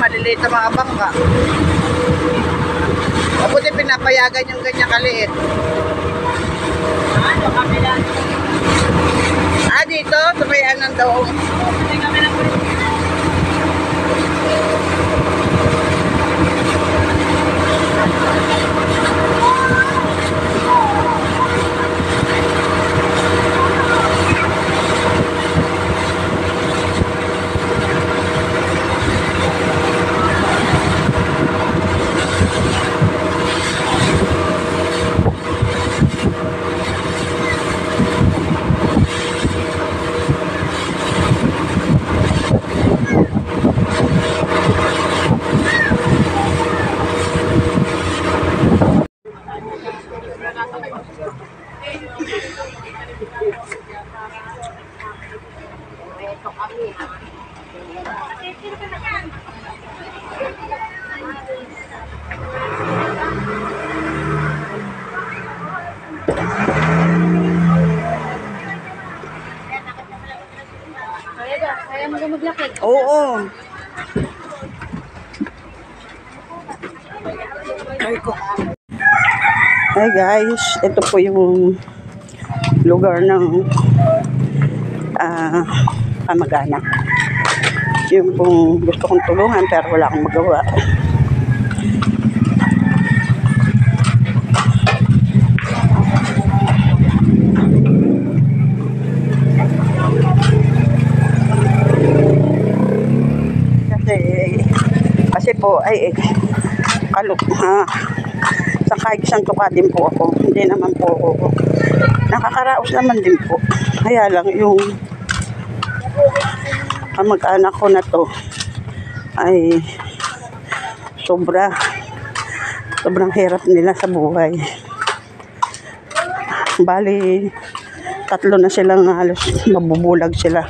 Maliliit sa mga bangka. Mabuti pinapayagan yung ganyan kaliit. Dito, sabayan ng daong. Kaya maglakad. Oo. Hi guys, ito po yung lugar ng kamag-anak. Yung pong gusto kong tulungan pero wala akong magawa. Kasi po ay sa kahit isang tuka din po ako. Hindi naman po ako. Nakakaraos naman din po. Kaya lang yung kamag-anak ko na to ay sobrang hirap nila sa buhay. Bali, 3 na silang halos mabubulag sila.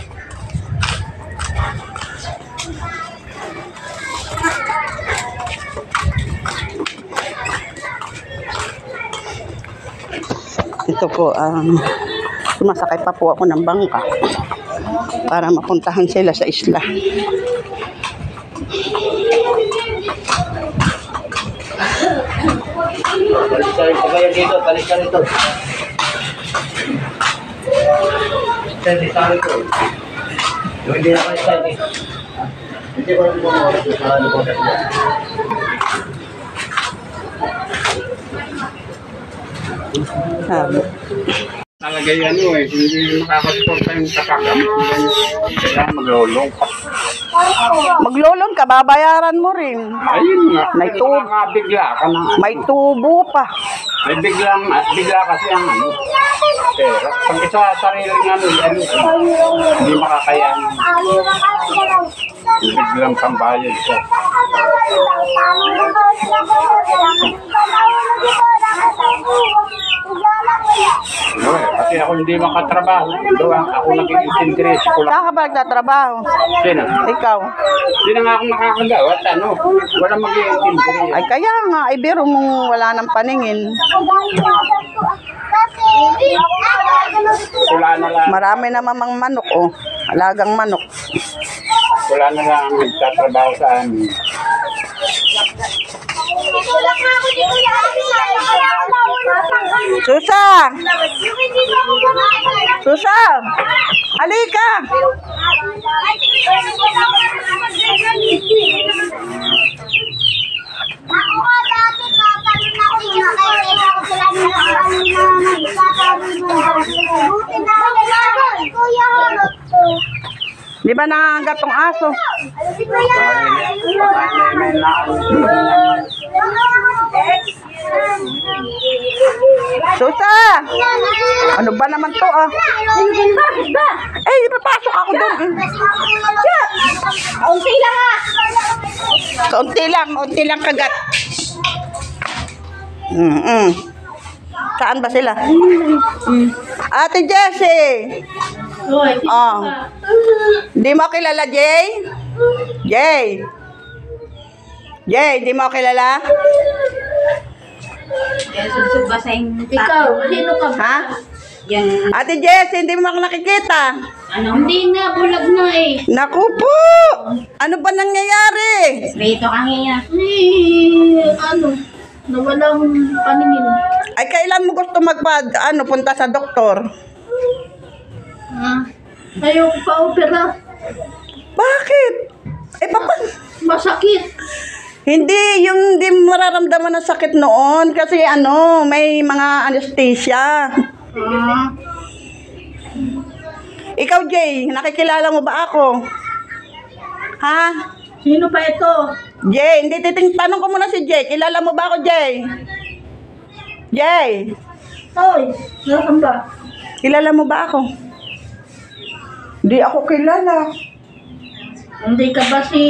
Ito po, sumasakay pa po ako ng bangka para mapuntahan sila sa isla. Balik dito, balik ka rito. Steady, tayo ko. Hindi na kayo steady. Hindi ko rin mo sa lubutan mo. Talagay hindi makakasuporta yung kakagamit nila. Kaya maglolong. Maglolong ka, babayaran mo rin. Ayun nga. Bigla ka na. May tubo pa. May bigla kasi ang pera. Pag sa sarili nga hindi makakayanan. Biglang pambayad siya. Kasi ako hindi makatrabaho. Ako nag-i-interest. Saan ka ba nagtatrabaho? Sino? Ikaw? Hindi na nga ako makakagawa. Wala mag-i-interest. Ay kaya nga, ay biro mong wala nang paningin. Wala na lang. Marami naman mang manok, oh. Alagang manok. Wala na lang nagtatrabaho sa amin. Susa! Susa! Halika! Di ba nangangagat tong aso? Susa! Ano ba naman to ah? Eh, ipapasok ako doon. Unti lang ha. Unti lang kagat. Saan ba sila? Ate Jessie! Oh. Di mo kilala, Jay? Jay! Jay, hindi mo ako kilala? Yan, susub ba sa Ikaw, sino ka ba? Ha? Yan, Ate Jess, hindi mo ako nakikita. Hindi nga, bulag na eh. Naku po! Ano ba nangyayari? rito ka ngayon. Nawalang paningin. Ay, kailan mo gusto punta sa doktor? Ayoko pa opera. Bakit? Eh, Masakit. hindi, yung hindi mo mararamdaman ng sakit noon kasi may mga anesthesia. Ikaw, Jay, nakikilala mo ba ako? Ha? Sino pa ito? Jay, hindi tanong ko muna si Jay. Kilala mo ba ako, Jay? Jay, Hoy, nasaan ba? kilala mo ba ako? Hindi ako kilala. Hindi ka ba si...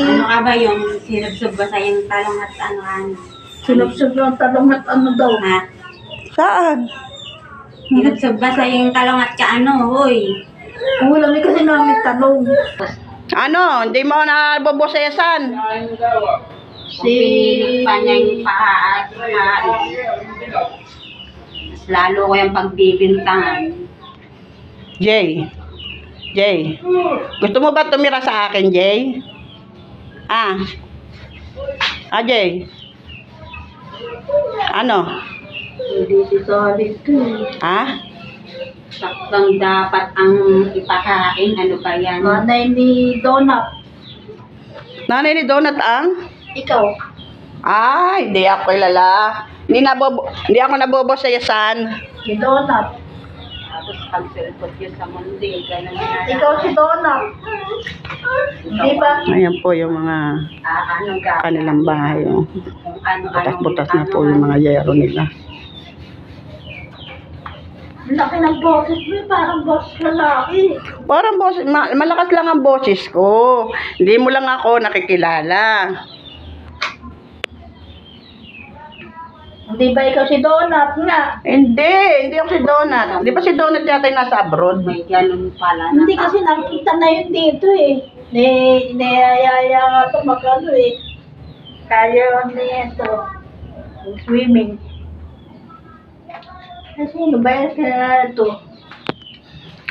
Ano ka ba yung sinubsub ba sa yung talong at ano? Sinubsub ng talong at ano daw? Ha? Saan? Sinubsub ba sa yung talong at hoy? Wala may kasi namin tanong. Ano? Hindi mo na bobosesan? Pinilit pa niya yung paa at mas lalo ko yung pagbibintangan. Jay. Jay. Gusto mo ba tumira sa akin, Jay? Jay. Ano? Hindi si Solid to. Saktong dapat ang ipakain. Ano ba yan? Nanay ni Donut. Nanay ni Donut ang? Ikaw. Hindi ako kilala. Hindi ako nabobosesan. Si Donut. Tapos pagsulpot yun sa mundi. Ganun na. Ikaw si Donut. Di ba? Ayan po yung mga Ano ga? kanilang bahay. Oh. Ano, Butas-butas na po yung mga yero nila. Laki ng boses mo, parang boses lalaki. Parang malakas lang ang boses ko. Hindi mo lang ako nakikilala. Hindi ba ikaw si Donut nga? Hindi ako si Donut. Di ba si Donut yata yung nasa abroad? May ganun pala. Hindi kasi nakita na yun dito eh. Niyayaya nga ito magano eh. Kaya niya ito. Swimming. Sino ba yan ito?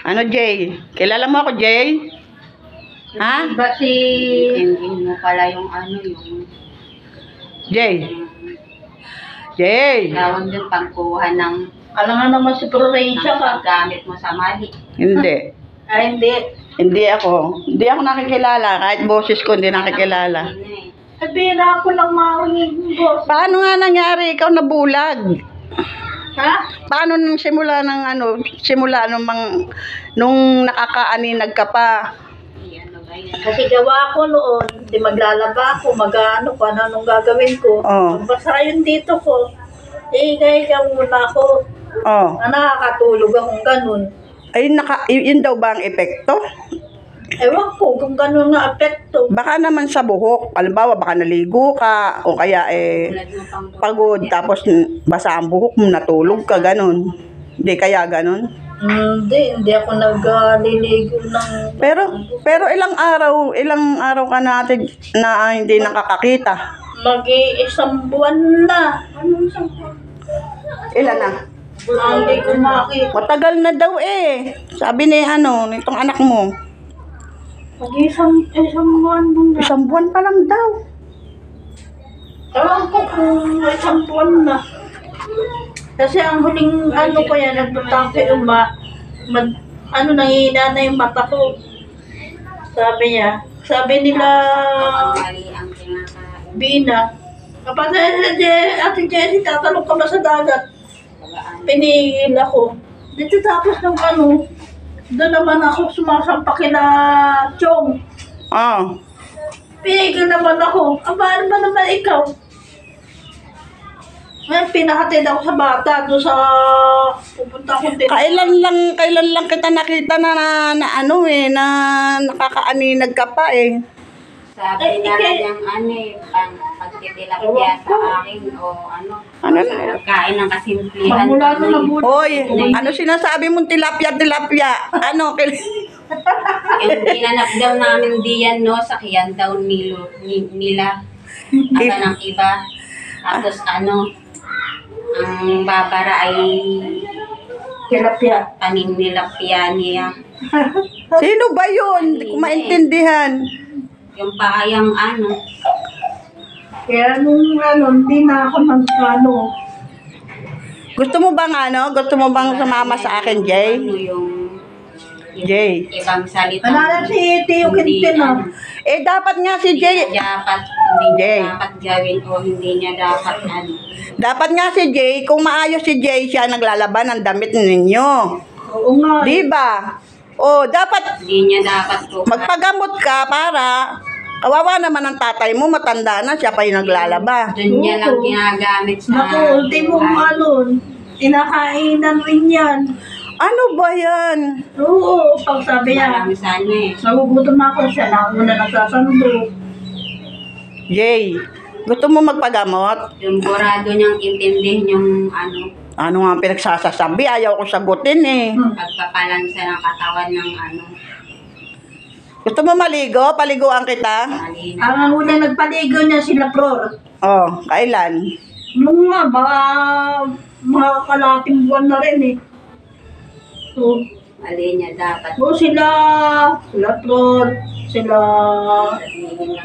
Ano, Jay? Kilala mo ako, Jay? Ha? Ba si... Hindi mo pala yung yung Jay? Jay? tawag din pagkuha ng Alam nga naman si Provincia ka. gamit mo sa mali. Hindi. Ay, hindi. Hindi ako nakikilala. Kahit boses ko, hindi nakikilala. Sabihin na ako lang marinig ng boss. Paano nga nangyari? Ikaw nabulag. Ha? Paano nung simula nung nakakaaninag ka pa? Ano ba yan? Kasi gawa ko noon, di maglalaba ako, mag-ano ko, anong gagawin ko. Oh. Basta yun dito ko. Kaya muna ako. Oh. Nakakatulog akong ganun. Ay, yun daw ba ang epekto? Ewan ko kung ganun nga apekto. Baka naman sa buhok. Halimbawa, baka naligo ka o kaya Tulad mo pang pagod tapos basa ang buhok mo, natulog ka, ganun. Hindi kaya ganun? Hindi ako nagliligo ng... Pero ilang araw ka natin na hindi nakakakita. Mag-iisang buwan na. Anong isang buwan? Ilan na? Hindi ko makita. Matagal na daw eh. Sabi ni nitong anak mo. Mag-iisang buwan na. Isang buwan pa lang daw. Ewan ko kung isang buwan na. Kasi ang huling ko yan, nagpunta ko yung nangihina na yung mata ko. Sabi nila, mali ang kinakain. Bina, kapag Ate Jessie, tatalong ka ba sa dagat? Pinigil ako. Dito tapos ng doon naman ako sumasampa kina Chong. Pinigil naman ako. Ano ba naman ikaw? Ngayon, pinahatid ako sa bata doon sa pupunta ko din. Kailan lang kita nakita na nakakaaninag ka pa eh. Sabi na lang yung pagtitilapia sa akin o Ano na? kain ng kasimplihan. Magmula na nabuti. Hoy, ano sinasabi mong tilapia? Yung ginanap daw namin diyan, sakyan daw nila. Ata ng iba. Tapos ano, ang babara ay Tilapia. paninilapia niya. Sino ba yun? Hindi ko maintindihan. Yung pakayang ano, Kaya nung hindi na ako Gusto mo bang Gusto mo bang sumama sa akin, Jay? ano yung Jay. ibang salita. Panala si Tio Quintin, Eh, dapat nga si Jay. Hindi niya Jay. dapat gawin o hindi niya dapat ano. Dapat nga si Jay, kung maayos si Jay, siya naglalaban ng damit ninyo. Oo nga. Di ba? O, dapat Hindi niya dapat po. magpagamot ka para kawawa naman ang tatay mo, matanda na, siya pa yung naglalaba. Doon niya lang Oo. ginagamit sa... Naku, ultimong tinakainan rin yan. Ano ba yan? Oo, pag sabi niya, Marami sana eh. nagugutom ako siya, nauna nagsasando. Jay, gusto mo magpagamot? Yung burado niyang intindihin yung ano, Ano nga ang pinagsasasabi? Ayaw ko sagutin eh. pagpapalansa ng katawan ng ano, Gusto mo maligo? Paliguan kita? malina. Ang una nagpaligo niya sila Flor. Oh, kailan? Nung nga, baka mga kalating buwan na rin eh. So, Mali niya dapat. sila Flor, sila...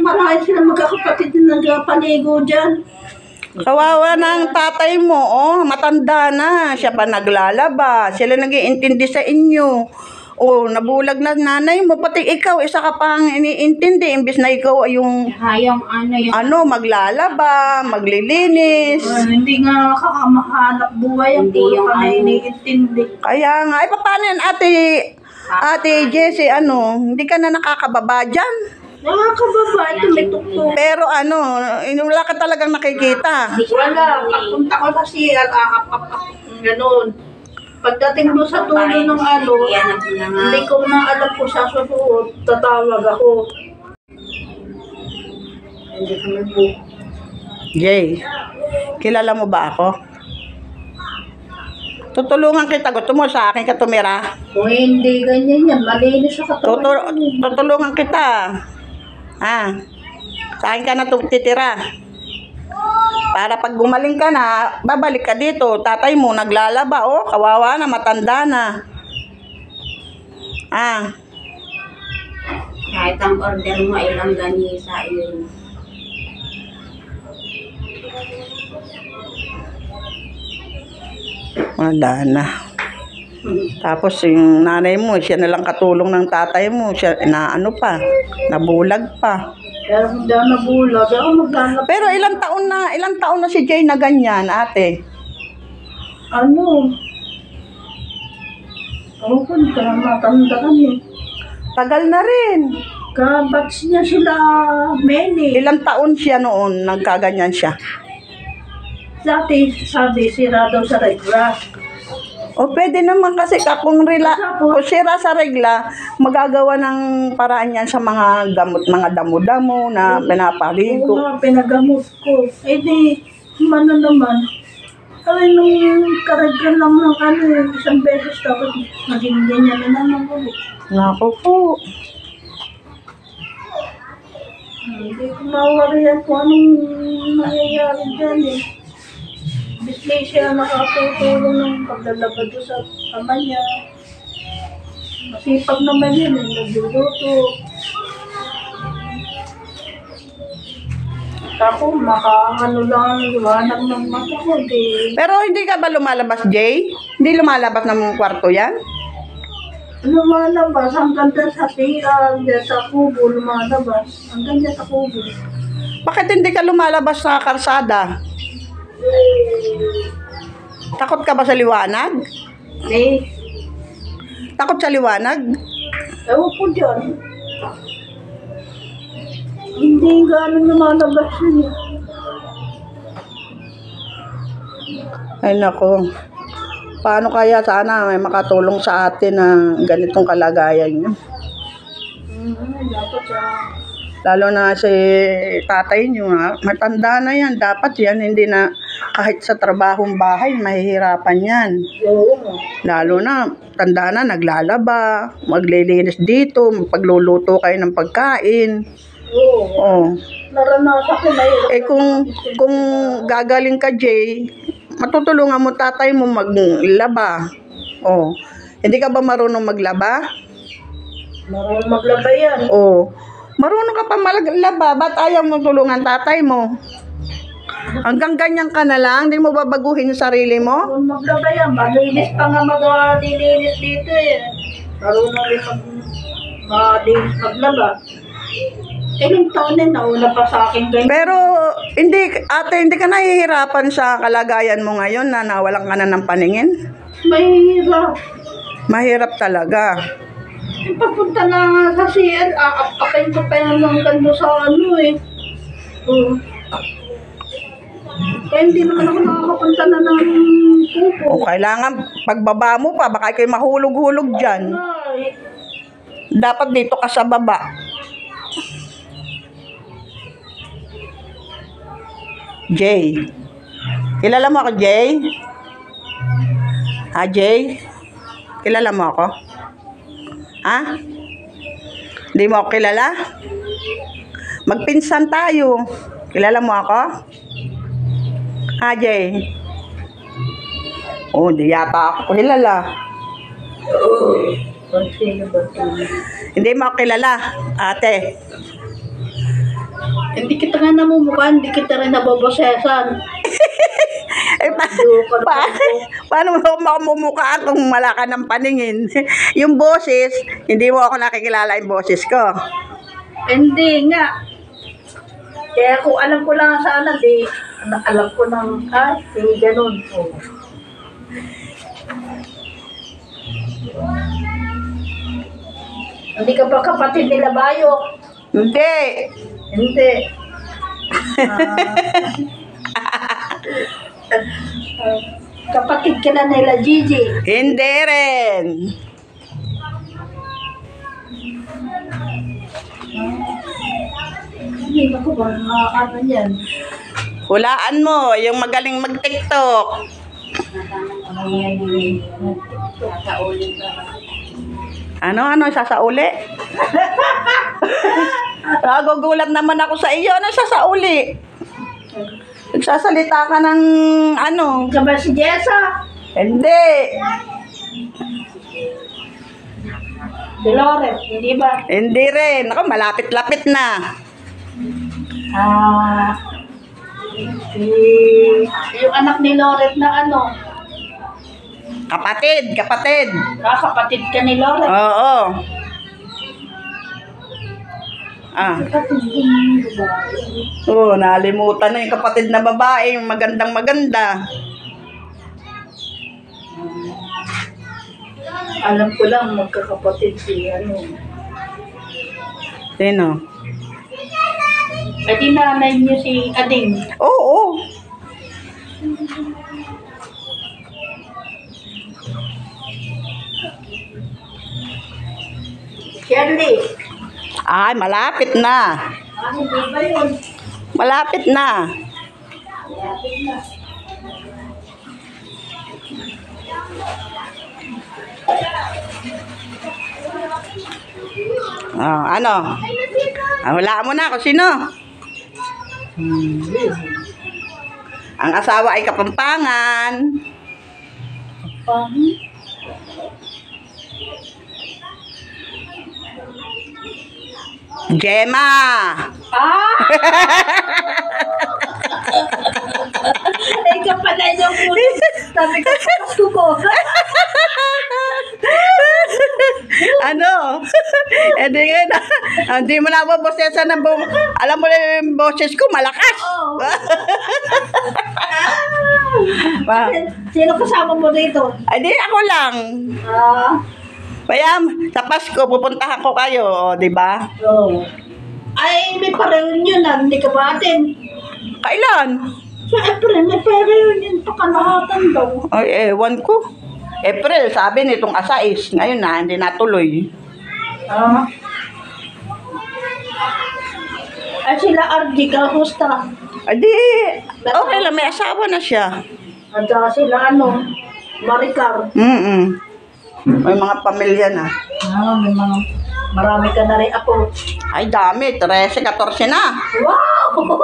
Marami sila magkakapatid na nagpaligo dyan. Kawawa na ang tatay mo, oh, matanda na. Siya pa naglalaba. Sila nag-iintindi sa inyo. Oh, nabulag na nanay mo. Pati ikaw, isa ka pang iniintindi. Imbis na ikaw ay yung Yung ano, yung maglalaba, maglilinis. Hindi nga makakamahanap buhay ang Hindi puro yung ka na ano. iniintindi. Kaya nga, ay paano yan, Ate Jessie, hindi ka na nakakababa dyan? Nakakababa, ito may tuktok. Pero wala ka talagang nakikita. Wala, pagpunta ko sa CR, ganun. Pagdating mo sa tulo ng hindi ko na alam kung sa susunod, tatawag ako. Hindi ko nagbo. Jay, kilala mo ba ako? Tutulungan kita. Gusto mo sa akin ka tumira? Kung hindi ganyan yan, malinis sa katawan. Tutulungan kita. Sa akin ka na titira. Para pag gumaling ka na, babalik ka dito. Tatay mo naglalaba, oh. Kawawa na, matanda na. kahit ang order mo ay langganisa yun. Wala na. Tapos yung nanay mo, siya na lang katulong ng tatay mo. Siya, nabulag pa. Pero hindi ako nabulag, ako maghanap. Pero ilang taon na si Jay na ganyan, ate? Ano? Ako po, hindi ka na matanda kami. Tagal na rin. Kabats niya sila, Many. Ilang taon siya noon, nagkaganyan siya. Dati, sabi, sira daw sa regla. O pwede naman kasi kung sira sa regla, magagawa ng paraan yan sa mga gamot, mga damo-damo na Oo pinapaligo. nga, pinagamot ko. Eh di, naman. Ay, nung karagyan lang ng isang beses tapos naging ganyan na naman ulit. Naku po. Hindi ko mawarihan kung anong nangyayari dyan eh. Bismay siya nakatutulong ng paglalabad doon sa ama niya. Masipag naman yun eh, nagluluto. Ako, lang, liwanag ng mata ko. Pero hindi ka ba lumalabas, Jay? Hindi lumalabas ng kwarto yan? Lumalabas hanggang dyan sa tiyan, dyan sa kubo, lumalabas. Hanggang dyan sa kubo. Bakit hindi ka lumalabas sa karsada? Takot ka ba sa liwanag? Eh, Takot sa liwanag? ewan ko dyan. Hindi gano'n lumalabas yun. Ay nako. Paano kaya sana may makatulong sa atin na ganitong kalagayan niyo? Dapat Lalo na si tatay niyo, matanda na yan. Dapat yan, hindi na kahit sa trabahong bahay, mahihirapan yan. oo. Lalo na, tanda na, naglalaba, maglilinis dito, pagluluto kayo ng pagkain. Oo. Oh, naranasan ko mahirap. Eh kung gagaling ka, Jay, matutulungan mo tatay mo maglaba. Oh. Hindi ka ba marunong maglaba? Marunong maglaba yan. Oh. Marunong ka pa maglaba, ba't ayaw mo tulungan tatay mo? Hanggang ganyan ka na lang, hindi mo babaguhin yung sarili mo? Marunong maglaba yan. Malinis pa nga maglilinis dito eh. Marunong rin malinis maglaba. Ilang taon na nauna pa sa akin ganyan. Pero ate, hindi ka nahihirapan sa kalagayan mo ngayon na nawalan ka na ng paningin? Mahirap. Mahirap talaga. Eh, pagpunta na nga sa CL, aapakin ko pa yan ng ganda sa ano eh. Kaya hindi naman ako nakakapunta na ng pupo. O kailangan pagbaba mo pa, baka kayo mahulog-hulog dyan. Ay, Dapat dito ka sa baba. Jay. Kilala mo ako, Jay? Ha, Jay? Kilala mo ako? Ha? Hindi mo ako kilala? Magpinsan tayo. Kilala mo ako? Ha, Jay? Oh, di yata ako kilala. sino ba ito? Hindi mo ako kilala, ate. Hindi kita nga namumukha, hindi kita rin nabobosesan. Eh, paano mo makamumukha kung wala ka ng paningin? Yung boses, hindi mo ako nakikilala yung boses ko. Hindi nga. Kaya kung alam ko lang sana, di, alam ko ng, hindi ganun. Oh. Hindi ka ba kapatid nila Bayo? Hindi. Hindi. Kapatid ka na nila Gigi. Hindi rin. Hindi na ko ba ano yan? Hulaan mo, yung magaling mag-TikTok. Ano, sasauli? Nagugulat naman ako sa iyo. Ano sasauli? Nagsasalita ka ng ano? Ka ba si Jessa? Hindi. Dolores, hindi ba? Hindi rin. Ako, malapit-lapit na. Yung anak ni Loret na ano? Kapatid. Kapatid ka ni Loret. Oo. Kapatid din yung babae. Oo, nalimutan na yung kapatid na babae, yung magandang-maganda. Alam ko lang magkakapatid si ano. Sino? Ay di nanay niyo si Ading. Oo. Shirley. Ay, malapit na. Hindi ba yun? Malapit na. Ano? Hulaan mo na kung sino. Ang asawa ay Kapampangan. Gemma. Ikaw pala yung puto. Sabi ko, gusto ko. Ano? Hindi mo na ako bosesan ng alam mo na yung boses ko, malakas. Oo. Sino kasama mo dito? Ay, di ako lang. Kaya sa Pasko, pupuntahan ko kayo, di ba? Oo. Ay, may pa-reunion na. Hindi ka ba atin? Kailan? Sa April, may pa-reunion pa kalahatan daw. Ay, ewan ko. April, sabi nitong asais. Ngayon na, hindi natuloy. Ay, sila RG, kamusta? Ay, di. Okay lang, may asawa na siya. At saka sila Maricar. May mga pamilya na. May mga Marami ka na rin ako. Ay, dami. 13, 14 na. Wow!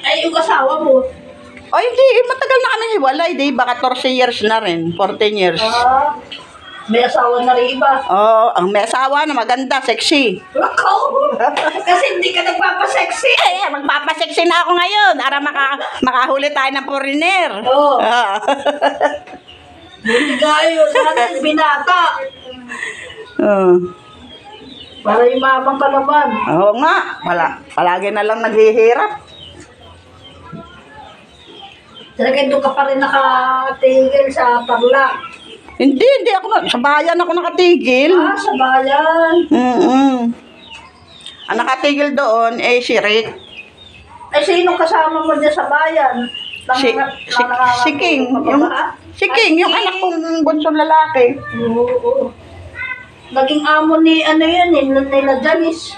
Ay, yung asawa mo. Ay, hindi. Matagal na kami hiwalay. Di ba? 14 years na rin. 14 years. Ah, may asawa na rin iba. Oh, ang may asawa na maganda, sexy. Wakaw! Kasi hindi ka nagpapasexy. Eh, magpapasexy na ako ngayon. Para makahuli tayo ng foreigner. Oo. Ah. Gayo, sana yung binata. Oh. Para yumabang ka naman. Oo nga. Palagi na lang naghihirap. Talaga doon ka pa rin nakatigil sa Tarlac. Hindi ako sa bayan ako nakatigil. Ah, sa bayan. Ang nakatigil doon eh si Rick. Ay, sino kasama mo dyan sa bayan? Si King. Si King, yung anak kong bunsong lalaki. Oo. Naging amo ni ano yan eh, nila Janice.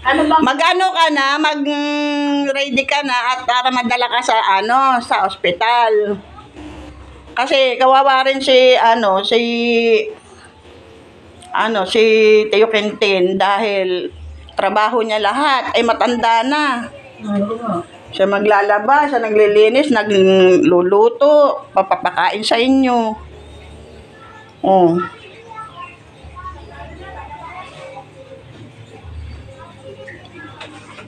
Ano bang? Mag-ano ka na, mag-ready ka na at para madala ka sa ospital. Kasi kawawa rin si Tio Quintin dahil trabaho niya lahat ay matanda na. Siya maglalaba, siya naglilinis, nagluluto, papapakain sa inyo. Oh.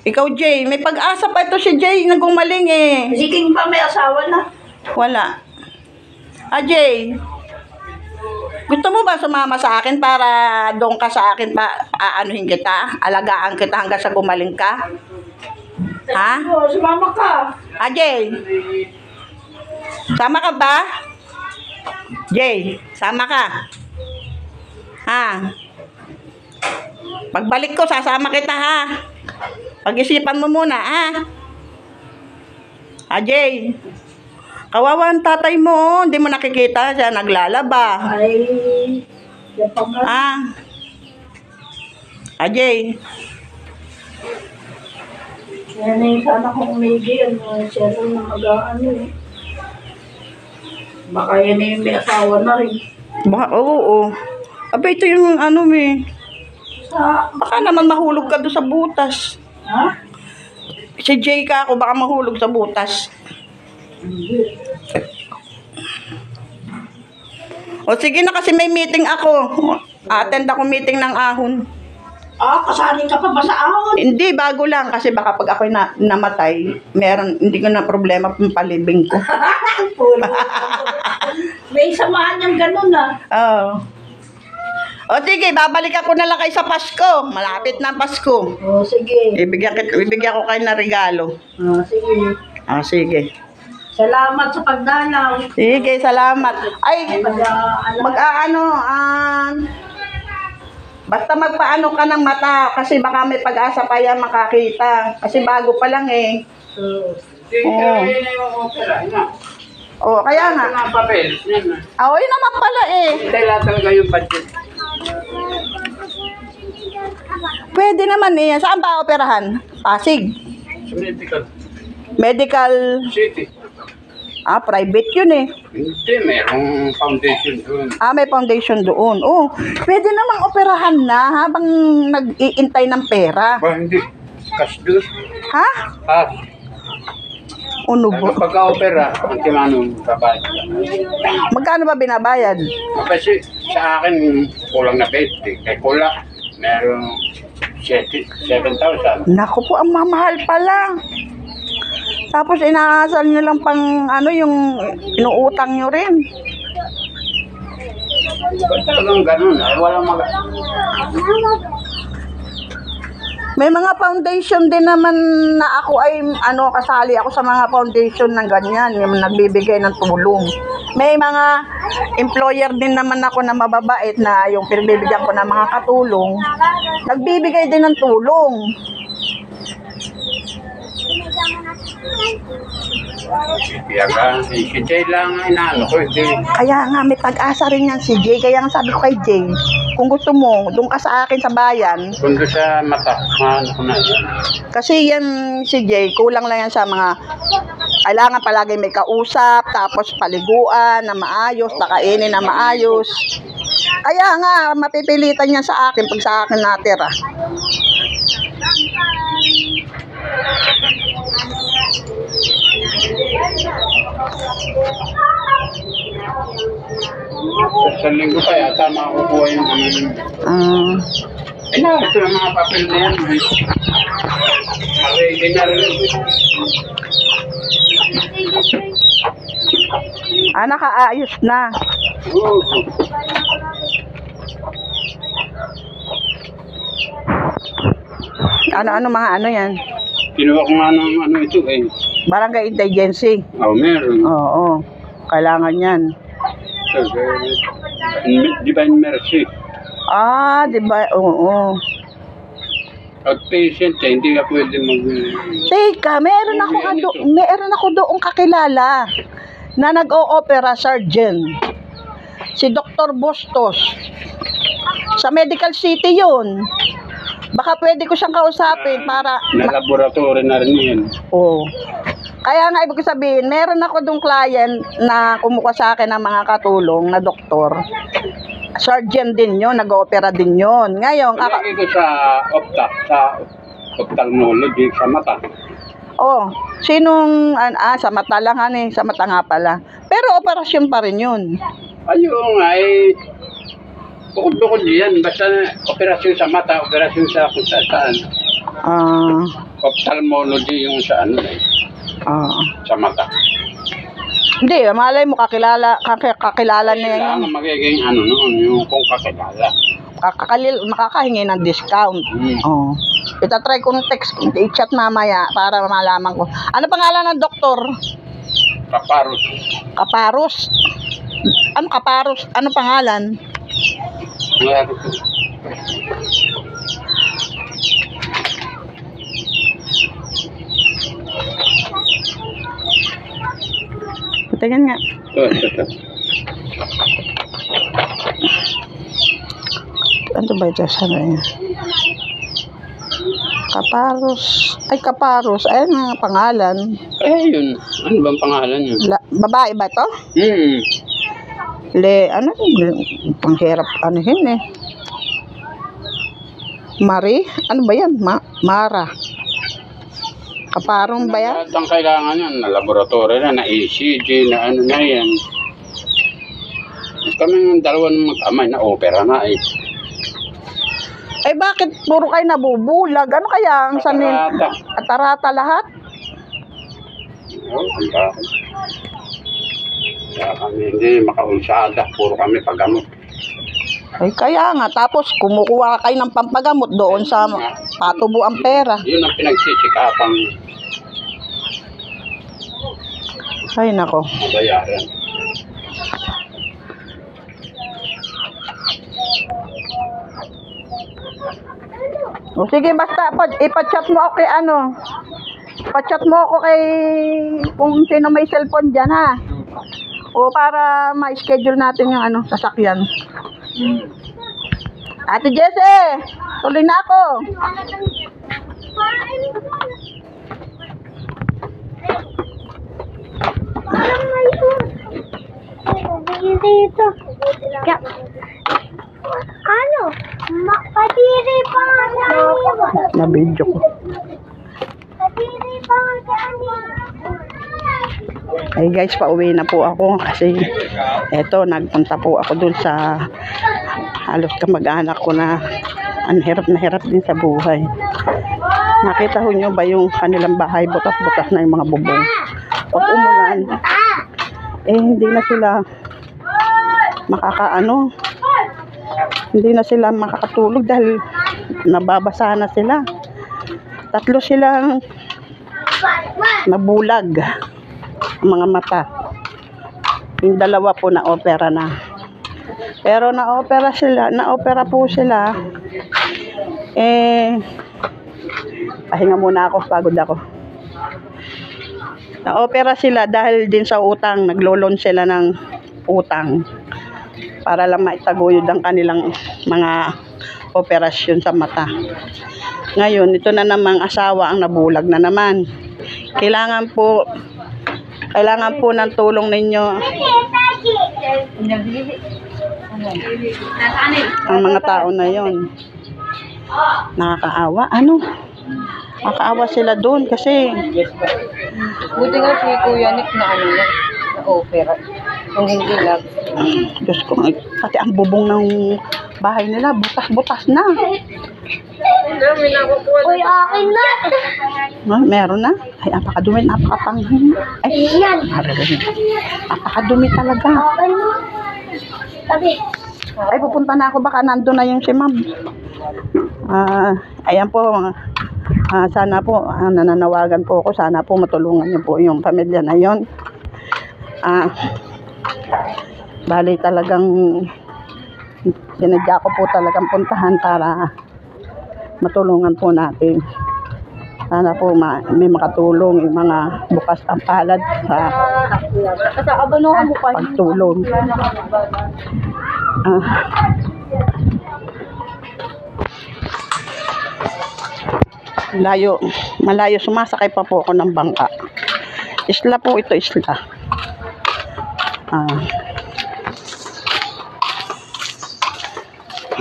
Ikaw, Jay, may pag-asa pa ito si Jay na gumaling eh. Si King ba may asawa na? Wala. Jay, gusto mo ba sumama sa akin para doon ka sa akin aanuhin kita? Alagaan kita hanggang sa gumaling ka? Ha? Oo, sumama ka. Jay, sama ka ba? Jay, sama ka. Ha? Pagbalik ko, sasama kita ha. Pag-isipan mo muna ha. Jay, kawawa ang tatay mo, hindi mo nakikita siya naglalaba. Ay, yan pa nga. Jay. Yan na yung sana kong umigi, siya rin na mag-ano eh. Baka yan yung may asawa na rin. Oo. Aba, ito yung Sa, baka naman mahulog ka doon sa butas. ha? Si Jay ka ako, baka mahulog sa butas. O sige na kasi may meeting ako. Attend ako meeting ng ahon. Ah, kasaling ka pa ba sa ahon? Hindi, bago lang kasi baka pag ako'y namatay, hindi ko na problema pang palibing ko. Pulo. May samahan niyang ganun ah. Oo. O sige, babalik ako na lang kayo sa Pasko. Malapit na ang Pasko. Oh, sige. Ibigyan ko kayo ng regalo. Sige. Sige. Salamat sa pagdalaw. Sige, salamat. Ay, basta magpaano ka ng mata kasi baka may pag-asa pa yan makakita. Kasi bago pa lang eh. Kaya nga. Ito na papel. Yan na. Yun naman pala eh. Hintay lahat talaga yung budget. Pwede naman eh. Saan ba operahan? Pasig. Sa medical. Medical. City. Private yun eh. Hindi, merong foundation doon. May foundation doon. Pwede namang operahan na habang nag-iintay ng pera. Ba, hindi. Cash doon. Ha? Cash. Ano ba? Pagka-opera, ang timanong babayad. Magkano ba binabayad? Kasi sa akin, kulang na 20. Kay Kula, meron 7,000. Naku po, ang mamahal pala. Tapos inaasal nyo lang pang yung inuutang nyo rin. Ba't talagang ganun? Ay, walang May mga foundation din naman na ako ay kasali ako sa mga foundation ng ganyan, yung nagbibigay ng tulong. May mga employer din naman ako na mababait na yung pinagbibigyan ko ng mga katulong, nagbibigay din ng tulong. Piyaga, si Jay lang ang inaano ko, hindi. Kaya nga may pag-asa rin yan si Jay. Kaya nga sabi ko kay Jay, kung gusto mo, doon ka sa akin sa bayan. Kundo sa mata, maano ko na yan. Kasi yan si Jay, kulang lang yan sa mga Kailangan palagi may kausap, tapos paliguan na maayos, pakainin na maayos. Kaya nga, mapipilitan niya sa akin pag sa akin natira. Sa linggo pa yata makukuha yung ano yun. Ito yung mga papel na yan. Ready na rin. Nakaayos na. Oo. Ano mga ano yan? Kinuha ko nga ng ano ito eh. Barangay Indigency. Meron. Oo. Kailangan yan. Divine Mercy. Di ba? Oo. Outpatient eh, hindi ka pwede mag... Teka, meron ako doong kakilala na nag-o-opera surgeon. Si Dr. Bustos. Sa Medical City yun. Baka pwede ko siyang kausapin para... Na laboratory na rin yan. Oo. Kaya nga ibig sabihin, meron ako doong client na kumuha sa akin ng mga katulong na doktor. Surgeon din yun, nag-opera din yun. Ngayon, Lagi ko sa ophthalmology, sa mata. sinong, sa mata lang sa mata nga pala. Pero operasyon pa rin yun. Ayun ay, bukod-bukod yan. Basta operasyon sa mata, operasyon sa kung saan. Ophthalmology yung sa ano sa mata. Hindi, malay mo kakilala niya Kailangan yun. magiging ano noon, yung kung kakilala. Makakahingi ng discount. Itatry ko ng text, i-chat mamaya para malaman ko. Ano pangalan ng doktor? Kaparus. Kaparos. Ano Kaparos? Ano pangalan? Meron ko. Tingnan nga. Ito. Ano ba ito? Sana yan? Kaparos. Kaparos. Ayun ang pangalan. Yun. Ano bang pangalan yun? Babae ba ito? Panghirap, yun eh. Marie? Ano ba yan? Mara. Kaparong ba yan? Lahat ang kailangan yan, na laboratory na ECG, na ano na yan. Kami ng dalawa ng mag-amay na opera na eh. Bakit puro kayo nabubulag? Ano kaya ang sanin? Atarata lahat? Ang bakit? Kaya kami hindi makaulsada, puro kami paggamot. Kaya nga, tapos kumukuha kayo ng pampagamot doon sa patubo ang pera. Yun ang pinagsisikapan Ay, nako. mabayaran. Sige, basta ipachat mo ako kay Ipachat mo ako kay kung sino may cellphone dyan, ha? Para ma-schedule natin yung sasakyan. Ate Jessie, tuloy na ako. Dito. Ano? Kadiri pa nga Na-video ko. Kadiri pa nga Ay guys, pauwi na po ako kasi eto, nagpunta po ako dun sa halos kamag-anak ko na ang hirap na hirap din sa buhay. Nakita ho nyo ba yung kanilang bahay, butas-butas na yung mga bubong. Pag umulan, hindi na sila hindi na sila makakatulog dahil nababasa na sila. 3 silang nabulag mga mata. Yung 2 po na opera na. Pero na-opera po sila. Pahinga muna ako, pagod ako. Na-opera sila dahil din sa utang, naglo-loan sila ng utang para lang maitaguyod ang kanilang mga operasyon sa mata. Ngayon, ito na namang asawa ang nabulag na naman. Kailangan po Kailangan po ng tulong ninyo. Ang mga tao na yon. Nakakaawa. Ano? Nakakaawa sila doon kasi Buti nga si Kuya Nick na na opera. Kung hindi lang. Diyos ko, pati ang bubong ng bahay nila, butas-butas na. Uy, akin na. Meron na. Ay, napakadumi, napakapanghin. Ay, Yan. napakadumi talaga. Akin na. Sabi. Ay, pupunta na ako. Baka nandun na yung si ma'am. Ayan po. Sana po, nananawagan po ako. Sana po matulungan niyo po yung pamilya na yon. Bali talagang sinadya ko po talagang puntahan para matulungan po natin. Sana po may makatulong yung mga bukas ang palad sa pagtulong. Malayo sumasakay pa po ako ng bangka. Isla po ito, isla.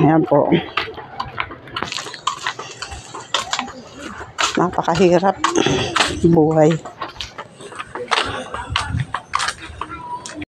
Ayan po. Napakahirap buhay.